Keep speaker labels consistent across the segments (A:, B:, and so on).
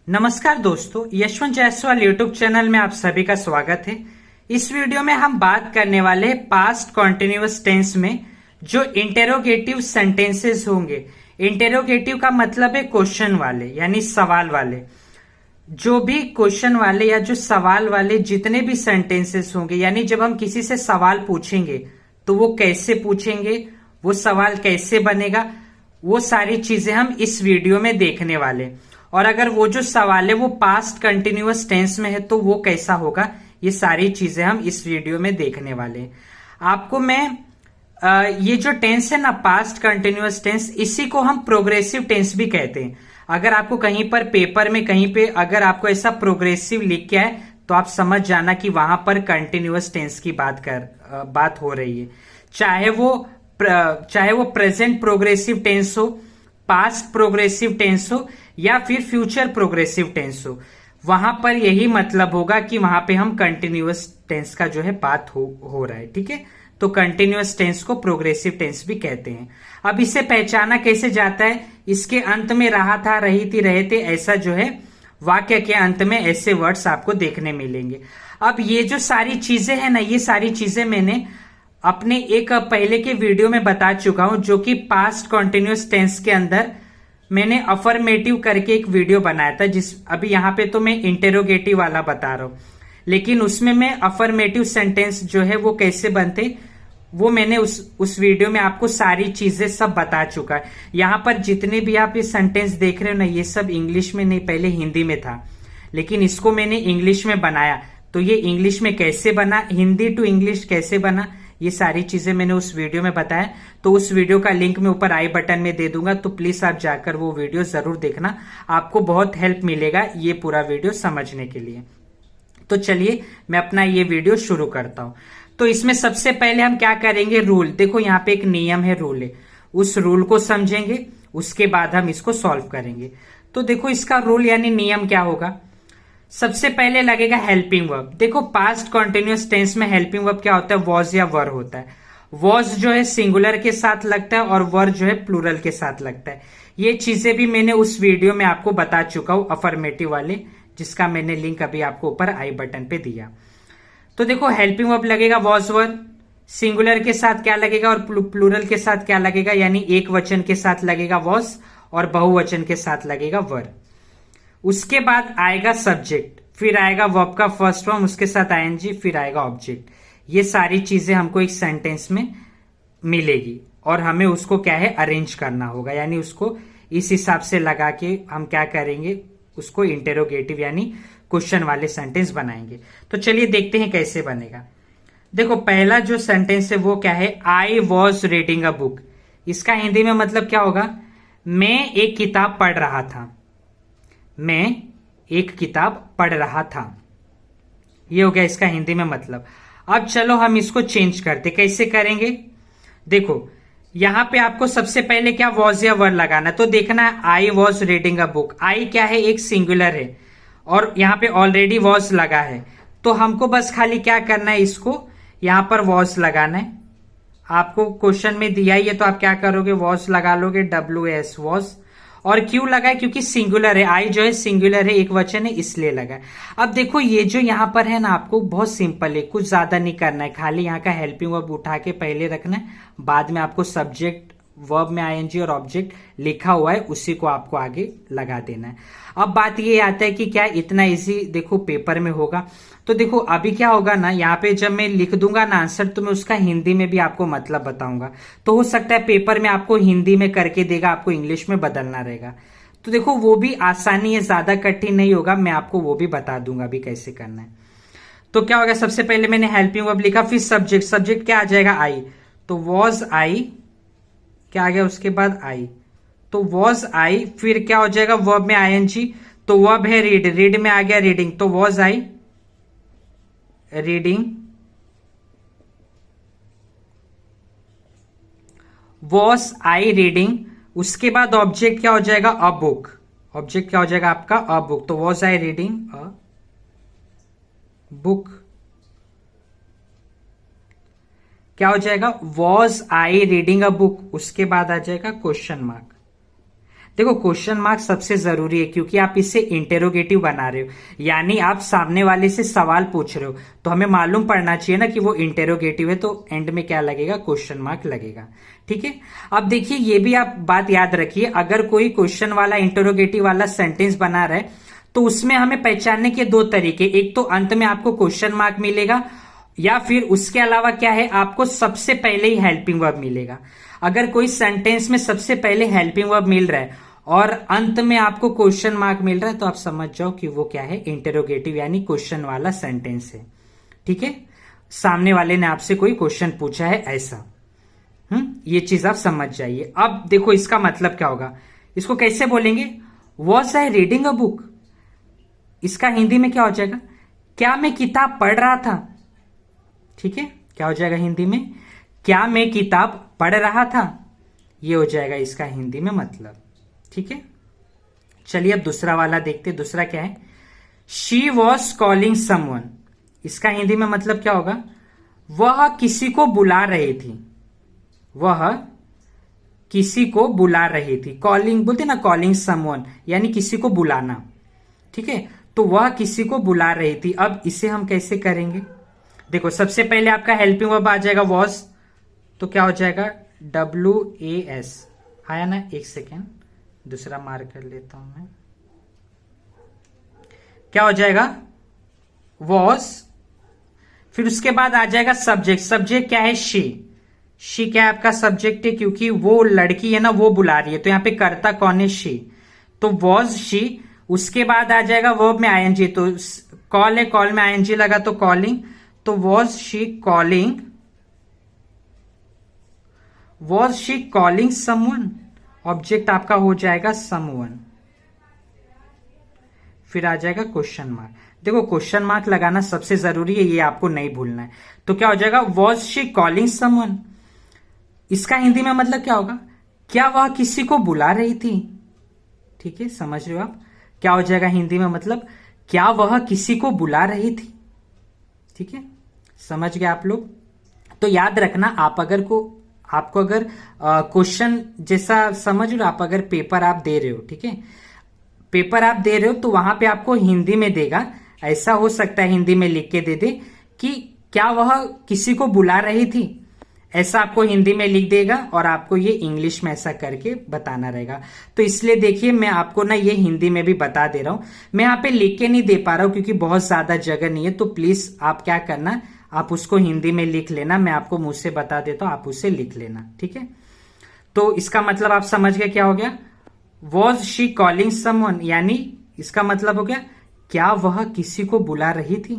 A: नमस्कार दोस्तों, Yashwant Jaiswal YouTube channel में आप सभी का स्वागत है। इस वीडियो में हम बात करने वाले हैं पास्ट कॉन्टिन्यूअस टेंस में जो इंटेरोगेटिव सेंटेंसेस होंगे। इंटेरोगेटिव का मतलब है क्वेश्चन वाले, यानी सवाल वाले। जो भी क्वेश्चन वाले या जो सवाल वाले जितने भी सेंटेंसेस होंगे, यानी जब हम किसी से सवाल पूछेंगे तो वो कैसे पूछेंगे, वो सवाल कैसे बनेगा, वो सारी चीजें हम इस वीडियो में देखने वाले। और अगर वो जो सवाल है वो पास्ट कंटिन्यूअस टेंस में है तो वो कैसा होगा, ये सारी चीजें हम इस वीडियो में देखने वाले हैं। आपको मैं ये जो टेंस है ना, पास्ट कंटिन्यूअस टेंस, इसी को हम प्रोग्रेसिव टेंस भी कहते हैं। अगर आपको कहीं पर पेपर में कहीं पे अगर आपको ऐसा प्रोग्रेसिव लिख के आए तो आप समझ जाना कि वहां पर कंटिन्यूअस टेंस की बात हो रही है। चाहे वो प्रेजेंट प्रोग्रेसिव टेंस हो, पास्ट प्रोग्रेसिव टेंस हो या फिर फ्यूचर प्रोग्रेसिव टेंस हो, वहां पर यही मतलब होगा कि वहां पे हम कंटिन्यूअस टेंस का जो है बात हो रहा है। ठीक है, तो कंटिन्यूअस टेंस को प्रोग्रेसिव टेंस भी कहते हैं। अब इसे पहचाना कैसे जाता है, इसके अंत में रहा था, रही थी, रहे थे, ऐसा जो है वाक्य के अंत में ऐसे वर्ड्स आपको देखने मिलेंगे। अब ये जो सारी चीजें हैं ना, ये सारी चीजें मैंने अपने एक पहले के वीडियो में बता चुका हूं, जो कि पास्ट कॉन्टिन्यूअस टेंस के अंदर मैंने अफर्मेटिव करके एक वीडियो बनाया था। अभी यहां पे तो मैं इंटेरोगेटिव वाला बता रहा हूं, लेकिन उसमें मैं अफर्मेटिव सेंटेंस जो है वो कैसे बनते, वो मैंने उस वीडियो में आपको सारी चीजें सब बता चुका है। यहां पर जितने भी आप ये सेंटेंस देख रहे हो ना, ये सब इंग्लिश में नहीं, पहले हिंदी में था, लेकिन इसको मैंने इंग्लिश में बनाया। तो ये इंग्लिश में कैसे बना, हिंदी टू इंग्लिश कैसे बना, ये सारी चीजें मैंने उस वीडियो में बताया। तो उस वीडियो का लिंक मैं ऊपर आई बटन में दे दूंगा, तो प्लीज आप जाकर वो वीडियो जरूर देखना, आपको बहुत हेल्प मिलेगा ये पूरा वीडियो समझने के लिए। तो चलिए मैं अपना ये वीडियो शुरू करता हूं। तो इसमें सबसे पहले हम क्या करेंगे, रूल। देखो यहाँ पे एक नियम है, रूल है, उस रूल को समझेंगे, उसके बाद हम इसको सॉल्व करेंगे। तो देखो इसका रूल यानी नियम क्या होगा। सबसे पहले लगेगा हेल्पिंग वर्ब। देखो पास्ट कॉन्टिन्यूअस टेंस में हेल्पिंग वर्ब क्या होता है, वॉज या वर होता है। वॉज जो है सिंगुलर के साथ लगता है और वर जो है प्लूरल के साथ लगता है। ये चीजें भी मैंने उस वीडियो में आपको बता चुका हूं, अफर्मेटिव वाले, जिसका मैंने लिंक अभी आपको ऊपर आई बटन पे दिया। तो देखो हेल्पिंग वर्ब लगेगा वॉज वर, सिंगुलर के साथ क्या लगेगा और प्लूरल के साथ क्या लगेगा, यानी एक वचन के साथ लगेगा वॉज और बहुवचन के साथ लगेगा वर। उसके बाद आएगा सब्जेक्ट, फिर आएगा वर्ब का फर्स्ट फॉर्म, उसके साथ आईएनजी, फिर आएगा ऑब्जेक्ट। ये सारी चीजें हमको एक सेंटेंस में मिलेगी और हमें उसको क्या है, अरेंज करना होगा, यानी उसको इस हिसाब से लगा के हम क्या करेंगे, उसको इंटेरोगेटिव यानी क्वेश्चन वाले सेंटेंस बनाएंगे। तो चलिए देखते हैं कैसे बनेगा। देखो पहला जो सेंटेंस है वो क्या है, I was reading a book. इसका हिंदी में मतलब क्या होगा, मैं एक किताब पढ़ रहा था। मैं एक किताब पढ़ रहा था, ये हो गया इसका हिंदी में मतलब। अब चलो हम इसको चेंज करते, कैसे करेंगे। देखो यहां पे आपको सबसे पहले क्या वॉज या वर लगाना, तो देखना है I was reading a book. I क्या है, एक सिंगुलर है और यहां पे ऑलरेडी वॉज लगा है, तो हमको बस खाली क्या करना है, इसको यहां पर वॉज लगाना है। आपको क्वेश्चन में दिया ही है तो आप क्या करोगे, वॉज लगा लोगे, WS वॉज। और क्यों लगा है, क्योंकि सिंगुलर है, आई जो है सिंगुलर है, एक वचन है, इसलिए लगा है। अब देखो ये जो यहां पर है ना, आपको बहुत सिंपल है, कुछ ज्यादा नहीं करना है, खाली यहाँ का हेल्पिंग वर्ब उठा के पहले रखना है, बाद में आपको सब्जेक्ट, वर्ब में आईएनजी और ऑब्जेक्ट लिखा हुआ है उसी को आपको आगे लगा देना है। अब बात ये आता है कि क्या इतना इजी देखो पेपर में होगा। तो देखो अभी क्या होगा ना, यहाँ पे जब मैं लिख दूंगा ना आंसर, तो मैं उसका हिंदी में भी आपको मतलब बताऊंगा। तो हो सकता है पेपर में आपको हिंदी में करके देगा, आपको इंग्लिश में बदलना रहेगा। तो देखो वो भी आसानी है, ज्यादा कठिन नहीं होगा, मैं आपको वो भी बता दूंगा अभी कैसे करना है। तो क्या होगा, सबसे पहले मैंने हेल्पिंग वर्ब लिखा, फिर सब्जेक्ट, सब्जेक्ट क्या आ जाएगा, आई। तो वॉज आई, क्या आ गया उसके बाद आई, तो वॉज आई। फिर क्या हो जाएगा, वर्ब में आईएनजी, तो वर्ब है रीड, रीड में आ गया रीडिंग, तो was I reading, was I reading. उसके बाद ऑब्जेक्ट क्या हो जाएगा, अ बुक, ऑब्जेक्ट क्या हो जाएगा आपका, अ बुक, तो was I reading a book. क्या हो जाएगा, was I reading a book, उसके बाद आ जाएगा क्वेश्चन मार्क। देखो क्वेश्चन मार्क सबसे जरूरी है क्योंकि आप इसे इंटेरोगेटिव बना रहे हो, यानी आप सामने वाले से सवाल पूछ रहे हो, तो हमें मालूम पड़ना चाहिए ना कि वो इंटेरोगेटिव है, तो एंड में क्या लगेगा, क्वेश्चन मार्क लगेगा। ठीक है, अब देखिए ये भी आप बात याद रखिए, अगर कोई क्वेश्चन वाला इंटेरोगेटिव वाला सेंटेंस बना रहा है तो उसमें हमें पहचानने के दो तरीके, एक तो अंत में आपको क्वेश्चन मार्क मिलेगा, या फिर उसके अलावा क्या है, आपको सबसे पहले ही हेल्पिंग वर्ब मिलेगा। अगर कोई सेंटेंस में सबसे पहले हेल्पिंग वर्ब मिल रहा है और अंत में आपको क्वेश्चन मार्क मिल रहा है, तो आप समझ जाओ कि वो क्या है, इंटेरोगेटिव यानी क्वेश्चन वाला सेंटेंस है। ठीक है, सामने वाले ने आपसे कोई क्वेश्चन पूछा है ऐसा। ये चीज आप समझ जाइए। अब देखो इसका मतलब क्या होगा, इसको कैसे बोलेंगे, was I reading a book, इसका हिंदी में क्या हो जाएगा, क्या मैं किताब पढ़ रहा था। ठीक है, क्या हो जाएगा हिंदी में, क्या मैं किताब पढ़ रहा था, ये हो जाएगा इसका हिंदी में मतलब। ठीक है, चलिए अब दूसरा वाला देखते, दूसरा क्या है, शी वॉज कॉलिंग समवन, इसका हिंदी में मतलब क्या होगा, वह किसी को बुला रही थी, वह किसी को बुला रही थी, कॉलिंग बोलते ना, कॉलिंग समवन यानी किसी को बुलाना। ठीक है, तो वह किसी को बुला रही थी। अब इसे हम कैसे करेंगे, देखो सबसे पहले आपका हेल्पिंग वर्ब आ जाएगा वॉज, तो क्या हो जाएगा, WAS आया ना, एक सेकेंड दूसरा मार्क कर लेता हूं मैं, क्या हो जाएगा वॉज, फिर उसके बाद आ जाएगा सब्जेक्ट, सब्जेक्ट क्या है, शी क्या है आपका सब्जेक्ट है, क्योंकि वो लड़की है ना, वो बुला रही है, तो यहां पे कर्ता कौन है, शी, तो वॉज शी। उसके बाद आ जाएगा वर्ब में ING, तो कॉल है, कॉल में ING लगा तो कॉलिंग, तो was she calling, was she calling someone, object आपका हो जाएगा समवन, फिर आ जाएगा क्वेश्चन मार्क। देखो क्वेश्चन मार्क लगाना सबसे जरूरी है, ये आपको नहीं भूलना है। तो क्या हो जाएगा, वॉज शी कॉलिंग समवन, इसका हिंदी में मतलब क्या होगा, क्या वह किसी को बुला रही थी। ठीक है, समझ रहे हो आप, क्या हो जाएगा हिंदी में मतलब, क्या वह किसी को बुला रही थी। ठीक है, समझ गए आप लोग। तो याद रखना, आपको अगर क्वेश्चन जैसा समझ लो, आप अगर पेपर आप दे रहे हो, ठीक है, पेपर आप दे रहे हो तो वहां पे आपको हिंदी में देगा, ऐसा हो सकता है हिंदी में लिख के दे दे कि क्या वह किसी को बुला रही थी, ऐसा आपको हिंदी में लिख देगा और आपको ये इंग्लिश में ऐसा करके बताना रहेगा। तो इसलिए देखिए मैं आपको ना ये हिंदी में भी बता दे रहा हूं, मैं यहाँ पे लिख के नहीं दे पा रहा हूं क्योंकि बहुत ज्यादा जगह नहीं है, तो प्लीज आप क्या करना, आप उसको हिंदी में लिख लेना, मैं आपको मुंह से बता देता हूं, आप उसे लिख लेना। ठीक है, तो इसका मतलब आप समझ गए क्या हो गया, वॉज शी कॉलिंग समवन, यानी इसका मतलब हो गया क्या वह किसी को बुला रही थी।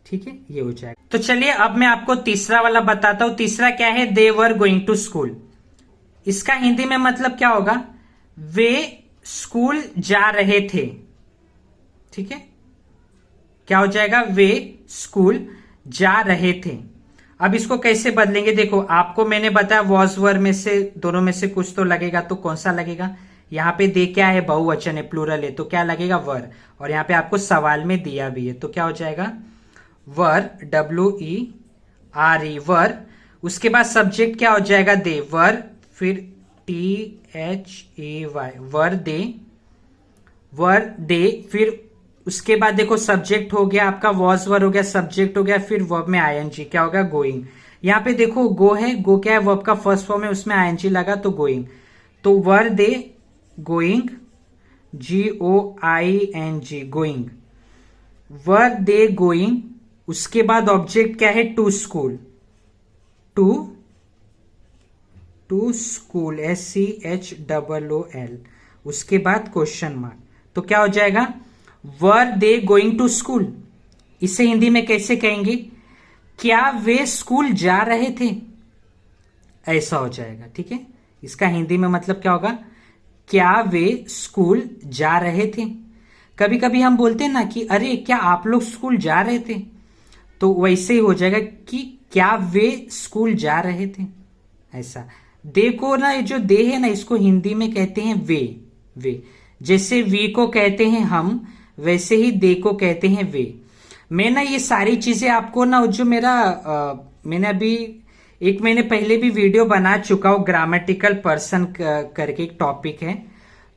A: ठीक है, ये हो जाएगा। तो चलिए अब मैं आपको तीसरा वाला बताता हूं। तीसरा क्या है, दे वर गोइंग टू स्कूल, इसका हिंदी में मतलब क्या होगा, वे स्कूल जा रहे थे। ठीक है, क्या हो जाएगा, वे स्कूल जा रहे थे। अब इसको कैसे बदलेंगे, देखो आपको मैंने बताया वॉज वर में से दोनों में से कुछ तो लगेगा, तो कौन सा लगेगा, यहां पे दे क्या है, बहुवचन है, प्लूरल है, तो क्या लगेगा, वर, और यहां पे आपको सवाल में दिया भी है, तो क्या हो जाएगा, वर, WERE, वर। उसके बाद सब्जेक्ट क्या हो जाएगा, दे, वर, फिर THAY, वर दे, वर दे, फिर उसके बाद देखो सब्जेक्ट हो गया आपका, वॉज वर हो गया, सब्जेक्ट हो गया, फिर वर्ब में ING क्या होगा, गोइंग। यहां पे देखो गो है, गो क्या है, वर्ब का फर्स्ट फॉर्म है, उसमें ING लगा तो गोइंग, तो were they going, GOING, going, were they going. उसके बाद ऑब्जेक्ट क्या है, to school, to school, SCHOOL, उसके बाद क्वेश्चन मार्क, तो क्या हो जाएगा, were they going to school. इसे हिंदी में कैसे कहेंगे, क्या वे स्कूल जा रहे थे, ऐसा हो जाएगा। ठीक है, इसका हिंदी में मतलब क्या होगा, क्या वे स्कूल जा रहे थे। कभी कभी हम बोलते हैं ना कि अरे क्या आप लोग स्कूल जा रहे थे, तो वैसे ही हो जाएगा कि क्या वे स्कूल जा रहे थे, ऐसा। दे को ना, जो दे है ना, इसको हिंदी में कहते हैं वे, जैसे वी को कहते हैं हम, वैसे ही दे को कहते हैं वे। मैं ना ये सारी चीजें आपको ना, जो मेरा मैंने अभी 1 महीने पहले भी वीडियो बना चुका हूं, ग्रामेटिकल पर्सन करके एक टॉपिक है,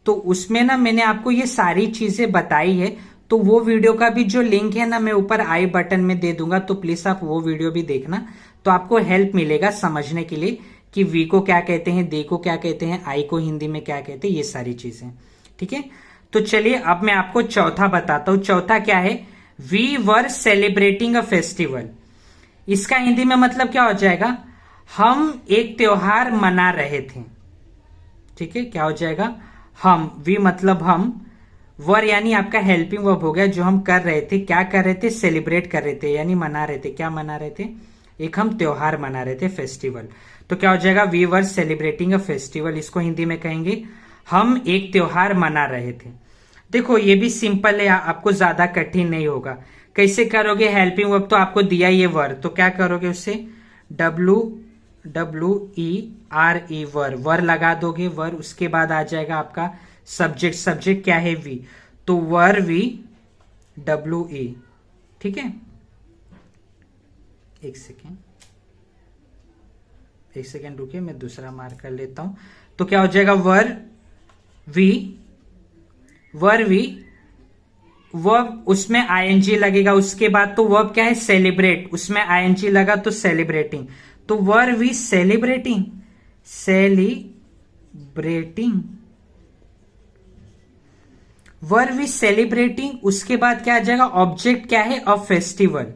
A: तो उसमें ना मैंने आपको ये सारी चीजें बताई है, तो वो वीडियो का भी जो लिंक है ना मैं ऊपर आई बटन में दे दूंगा, तो प्लीज आप वो वीडियो भी देखना, तो आपको हेल्प मिलेगा समझने के लिए कि वी को क्या कहते हैं, दे को क्या कहते हैं, आई को हिंदी में क्या कहते हैं, ये सारी चीजें। ठीक है, तो चलिए अब मैं आपको चौथा बताता हूं। चौथा क्या है, we were celebrating a festival. इसका हिंदी में मतलब क्या हो जाएगा, हम एक त्योहार मना रहे थे। ठीक है, क्या हो जाएगा, हम, वी मतलब हम, वर यानी आपका हेल्पिंग वर्ब हो गया, जो हम कर रहे थे, क्या कर रहे थे, सेलिब्रेट कर रहे थे यानी मना रहे थे। क्या मना रहे थे, एक हम त्योहार मना रहे थे, फेस्टिवल। तो क्या हो जाएगा, we were celebrating a festival. इसको हिंदी में कहेंगे हम एक त्योहार मना रहे थे। देखो ये भी सिंपल है, आपको ज्यादा कठिन नहीं होगा। कैसे करोगे, हेल्पिंग वर्ब तो आपको दिया ये वर, तो क्या करोगे उससे, WWERE वर लगा दोगे, वर, उसके बाद आ जाएगा आपका सब्जेक्ट, सब्जेक्ट क्या है, वी, तो वर वी WE। ठीक है, एक सेकेंड रुकिए, मैं दूसरा मार्क कर लेता हूं। तो क्या हो जाएगा, वर वी, वर्ब उसमें आईएनजी लगेगा, उसके बाद तो वर्ब क्या है, सेलिब्रेट, उसमें आईएनजी लगा तो सेलिब्रेटिंग, तो were we celebrating, were we celebrating. उसके बाद क्या आ जाएगा, ऑब्जेक्ट क्या है, अ फेस्टिवल।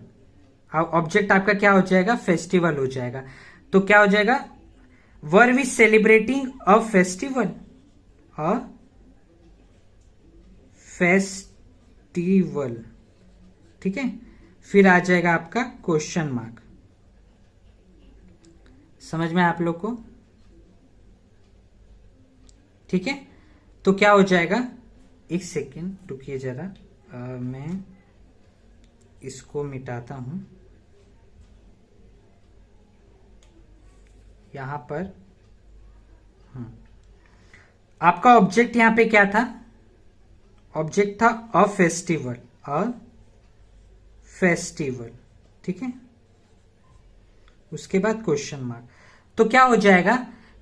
A: ऑब्जेक्ट आपका क्या हो जाएगा, फेस्टिवल हो जाएगा। तो क्या हो जाएगा, were we celebrating a festival, a festival. ठीक है, फिर आ जाएगा आपका क्वेश्चन मार्क। समझ में आप लोग को, ठीक है। तो क्या हो जाएगा, एक सेकेंड रुकिए जरा, मैं इसको मिटाता हूं यहां पर। आपका ऑब्जेक्ट यहां पे क्या था, ऑब्जेक्ट था अ फेस्टिवल, अ फेस्टिवल। ठीक है, उसके बाद क्वेश्चन मार्क। तो क्या हो जाएगा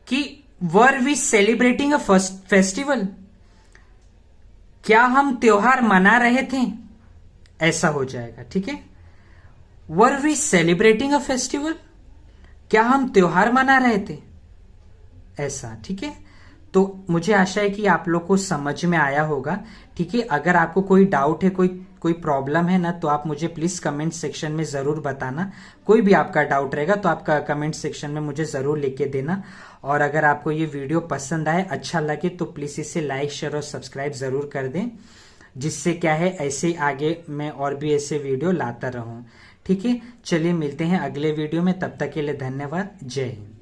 A: कि were we celebrating a festival, क्या हम त्योहार मना रहे थे, ऐसा हो जाएगा। ठीक है, were we celebrating a festival, क्या हम त्योहार मना रहे थे, ऐसा। ठीक है, तो मुझे आशा है कि आप लोग को समझ में आया होगा। ठीक है, अगर आपको कोई डाउट है, कोई प्रॉब्लम है ना, तो आप मुझे प्लीज कमेंट सेक्शन में जरूर बताना। कोई भी आपका डाउट रहेगा तो आपका कमेंट सेक्शन में मुझे जरूर लिख के देना। और अगर आपको ये वीडियो पसंद आए, अच्छा लगे, तो प्लीज इसे लाइक, शेयर और सब्सक्राइब जरूर कर दें, जिससे क्या है ऐसे आगे मैं और भी ऐसे वीडियो लाता रहूं। ठीक है, चलिए मिलते हैं अगले वीडियो में, तब तक के लिए धन्यवाद, जय हिंद।